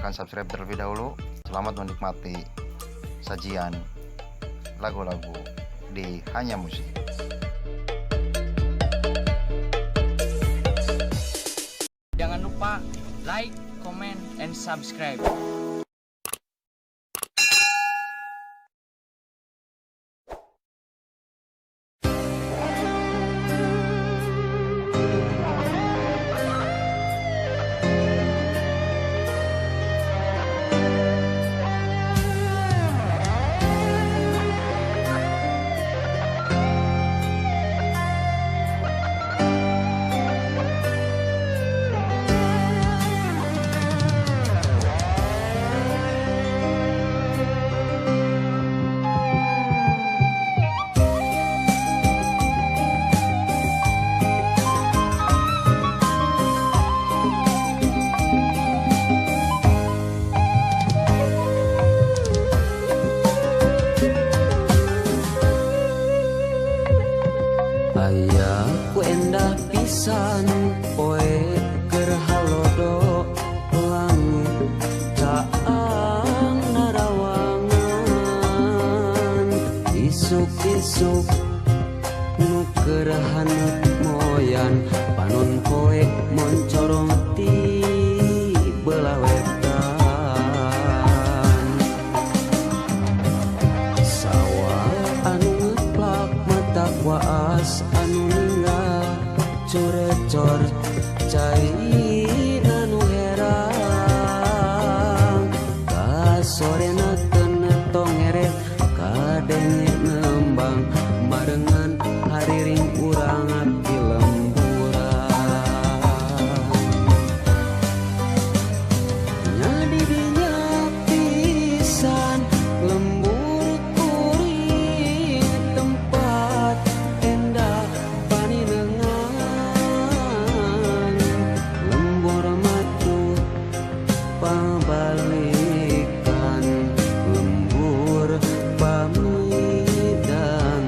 silahkan subscribe terlebih dahulu. Selamat menikmati sajian lagu-lagu di Hanya Musik. Jangan lupa like, comment, and subscribe. Aya ku endah pisan poe keur halodo langit caang narawangan isuk-isuk nu keur haneut moyan panon poe moncorong ti belah wetan sawah anu ngeplak mata waas anu ninggal corecor cairina nu herang kasorena kena tongeret kadenge ngembang marengan hariring urang abdi lemburan nyadi dinya pisan lembur kuring tempat endah paninengan lembur matu pabalikan lembur pamidangan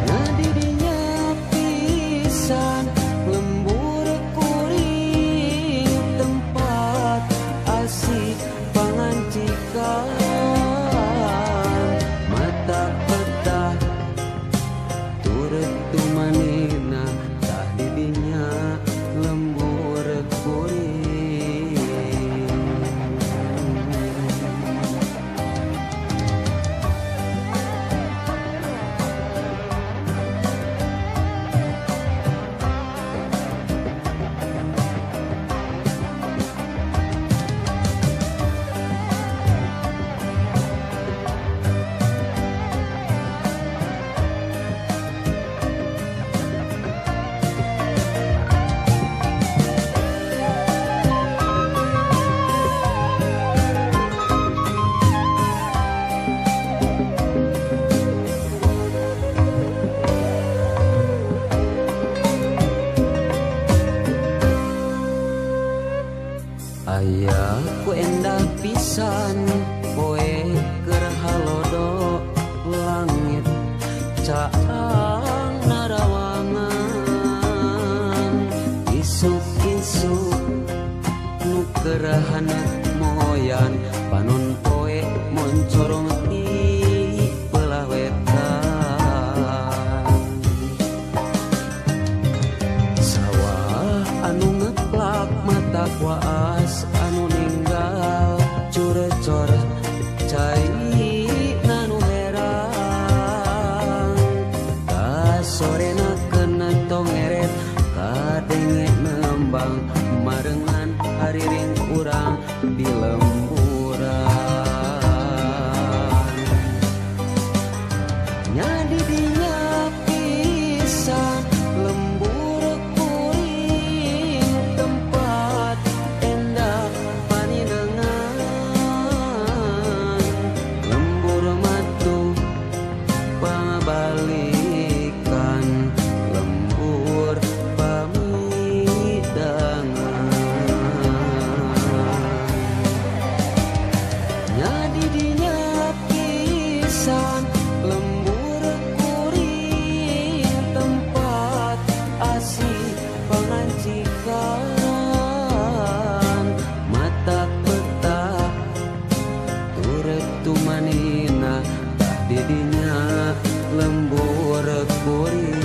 nyadi dinya pisan lembur kuring tempat asik pangancikan mata petah turut tumanina tah didinya lembur kuring. Aya ku endah pisan poe keur halodo langit caang narawangan isuk-isuk nu keur haneut moyan panon poe moncorong ti belah wetan sawah anu ngeplak mata waas anu ninggal curecor cairina nu herang kasorena kena tongeret kadenge nembang marengan hariring urang di lemburan nyadi dinya pisan lembur kuring tempat endah paninengan lembur matu pabalikan lembur pamidangan nyadi dinya pisan lembur kuring tempat asik pangancikan lembur kuring